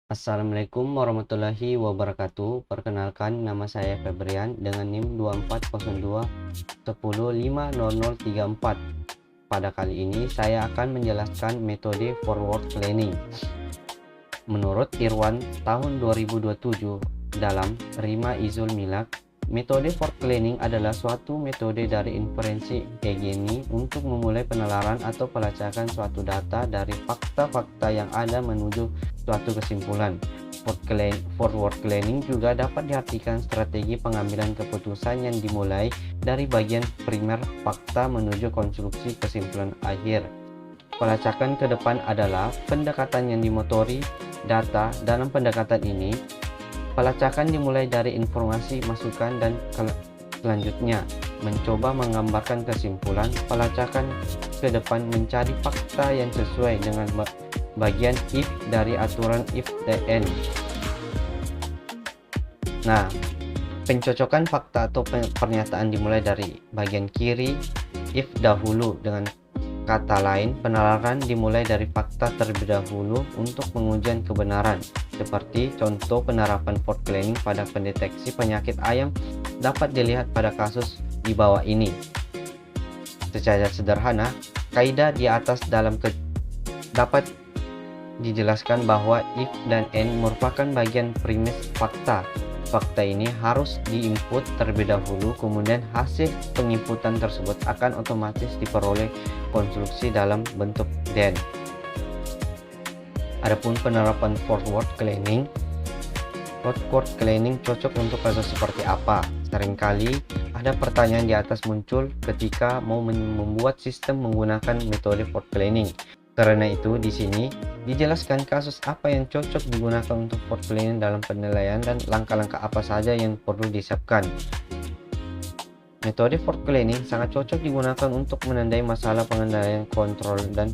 Assalamualaikum warahmatullahi wabarakatuh. Perkenalkan, nama saya Febrian dengan NIM 2402 10 50034. Pada kali ini saya akan menjelaskan metode forward planning. Menurut Irwan tahun 2027 dalam Rima Izul Milak, metode forward planning adalah suatu metode dari inferensi Egeni untuk memulai penalaran atau pelacakan suatu data dari fakta-fakta yang ada menuju suatu kesimpulan. Forward planning juga dapat diartikan strategi pengambilan keputusan yang dimulai dari bagian primer fakta menuju konstruksi kesimpulan akhir. Pelacakan ke depan adalah pendekatan yang dimotori data. Dalam pendekatan ini, pelacakan dimulai dari informasi masukan dan selanjutnya mencoba menggambarkan kesimpulan. Pelacakan ke depan mencari fakta yang sesuai dengan bagian if dari aturan if then. Nah, pencocokan fakta atau pernyataan dimulai dari bagian kiri if dahulu. Dengan kata lain, penalaran dimulai dari fakta terlebih dahulu untuk pengujian kebenaran. Seperti contoh penerapan forward planning pada pendeteksi penyakit ayam dapat dilihat pada kasus di bawah ini. Secara sederhana, kaidah di atas dapat dijelaskan bahwa if dan and merupakan bagian premis fakta. Fakta ini harus diinput terlebih dahulu, kemudian hasil penginputan tersebut akan otomatis diperoleh konstruksi dalam bentuk then. Adapun penerapan forward planning cocok untuk kasus seperti apa? Seringkali ada pertanyaan di atas muncul ketika mau membuat sistem menggunakan metode forward planning. Karena itu, di sini dijelaskan kasus apa yang cocok digunakan untuk forward planning dalam penilaian dan langkah-langkah apa saja yang perlu disiapkan. Metode forward planning sangat cocok digunakan untuk menandai masalah pengendalian kontrol dan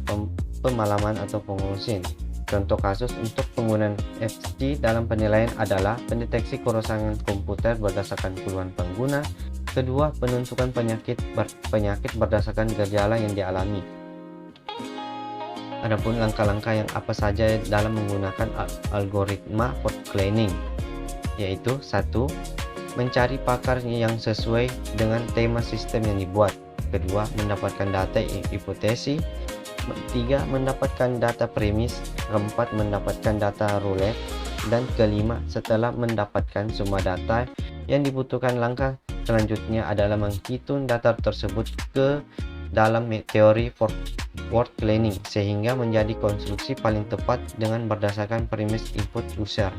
pemalaman atau pengurusin. Contoh kasus untuk penggunaan FT dalam penilaian adalah pendeteksi kerusakan komputer berdasarkan keluhan pengguna. Kedua, penentukan penyakit berdasarkan gejala yang dialami. Adapun langkah-langkah yang apa saja dalam menggunakan algoritma forward planning, yaitu 1. Mencari pakar yang sesuai dengan tema sistem yang dibuat. Kedua, mendapatkan data hipotesis. 3. Mendapatkan data premis. Keempat, mendapatkan data roulette. Dan kelima, setelah mendapatkan semua data yang dibutuhkan, langkah selanjutnya adalah menghitung data tersebut ke dalam teori forward planning sehingga menjadi konstruksi paling tepat dengan berdasarkan premis input user.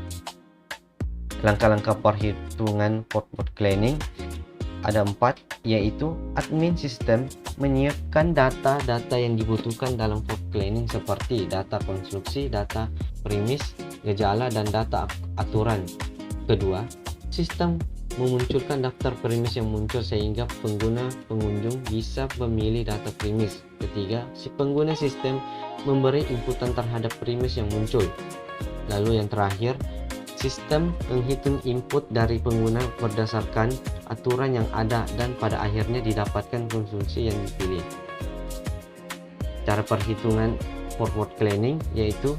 Langkah-langkah perhitungan forward planning ada 4, yaitu admin sistem menyiapkan data-data yang dibutuhkan dalam forward planning seperti data konstruksi, data premis, gejala, dan data aturan. Kedua, sistem memunculkan daftar premis yang muncul sehingga pengunjung bisa memilih data premis. Ketiga, si pengguna sistem memberi inputan terhadap premis yang muncul. Lalu yang terakhir, sistem menghitung input dari pengguna berdasarkan aturan yang ada dan pada akhirnya didapatkan konstruksi yang dipilih. Cara perhitungan forward planning yaitu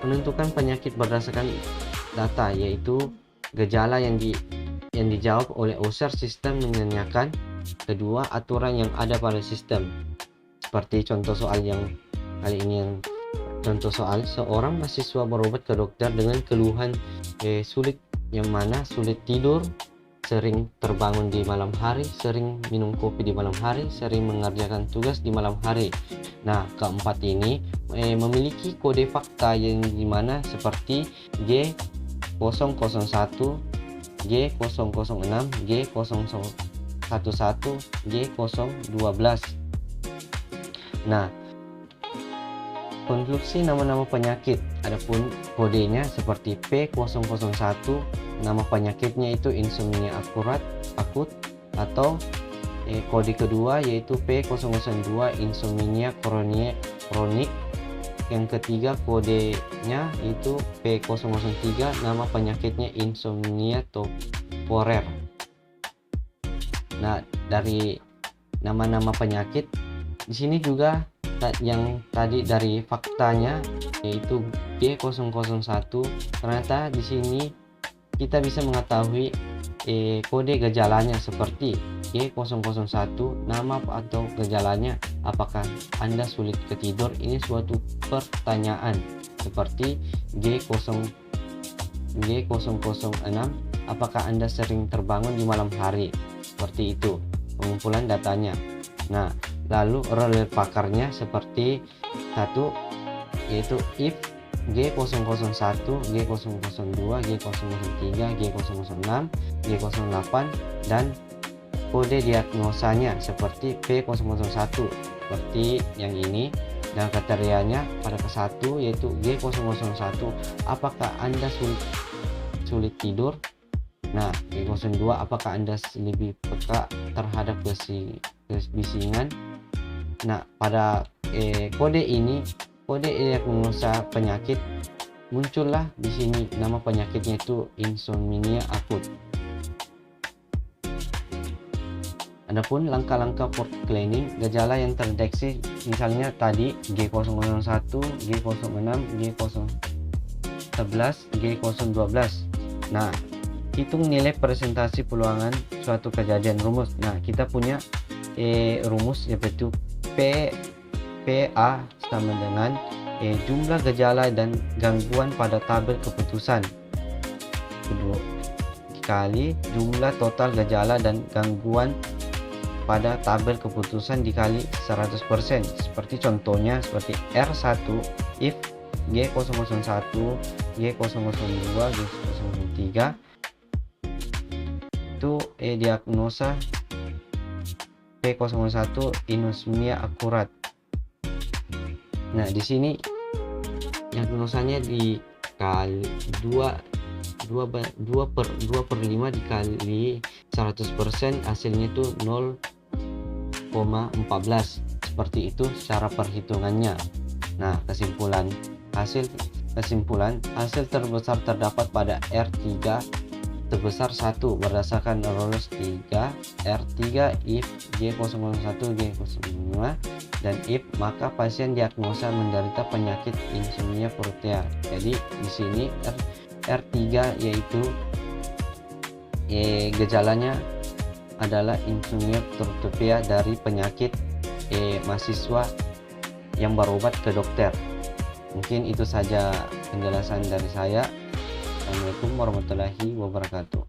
menentukan penyakit berdasarkan data, yaitu gejala yang dijawab oleh user, sistem menanyakan. Kedua, aturan yang ada pada sistem. Seperti contoh soal yang kali ini, contoh soal seorang mahasiswa berobat ke dokter dengan keluhan sulit tidur, sering terbangun di malam hari, sering minum kopi di malam hari, sering mengerjakan tugas di malam hari. Nah, keempat ini memiliki kode fakta yang dimana seperti G001, G006, G011, G012. Nah, konstruksi nama-nama penyakit, adapun kodenya seperti P001, nama penyakitnya itu insomnia akut, atau kode kedua yaitu P002 insomnia kronik. Yang ketiga kodenya itu P003, nama penyakitnya insomnia temporer. Nah, dari nama-nama penyakit di sini juga yang tadi dari faktanya yaitu G001, ternyata di sini kita bisa mengetahui kode gejalanya seperti G001, nama atau gejalanya apakah Anda sulit ketidur. Ini suatu pertanyaan. Seperti G006, apakah Anda sering terbangun di malam hari. Seperti itu pengumpulan datanya. Nah, lalu role pakarnya seperti satu, yaitu if G001, G002, G003, G006, G08, dan kode diagnosanya seperti P001 seperti yang ini, dan kriterianya pada ke-1 yaitu G001, apakah Anda sulit tidur. Nah, G02, apakah Anda lebih peka terhadap kebisingan. Nah, pada kode ini, kode diagnosa penyakit, muncullah di sini nama penyakitnya itu insomnia akut. Adapun langkah-langkah port cleaning, gejala yang terdeteksi misalnya tadi G001, G06, G011, G012. Nah, hitung nilai presentasi peluangan suatu kejadian. Rumus. Nah, kita punya rumus yaitu PA sama dengan jumlah gejala dan gangguan pada tabel keputusan dikali jumlah total gejala dan gangguan pada tabel keputusan dikali 100%. Seperti contohnya seperti R1 if G001, G002, G003 itu diagnosa P01 insomnia akurat. Nah, di sini diagnosanya dikali 2 per 5 dikali 100%, hasilnya itu 0,14. Seperti itu cara perhitungannya. Nah, kesimpulan hasil terbesar terdapat pada R3 terbesar 1 berdasarkan rules 3 R3 if G001, G05, dan if maka pasien diagnosa menderita penyakit insomnia protea. Jadi di sini R3 yaitu gejalanya adalah insomnia protea dari penyakit mahasiswa yang berobat ke dokter. Mungkin itu saja penjelasan dari saya. Assalamualaikum warahmatullahi wabarakatuh.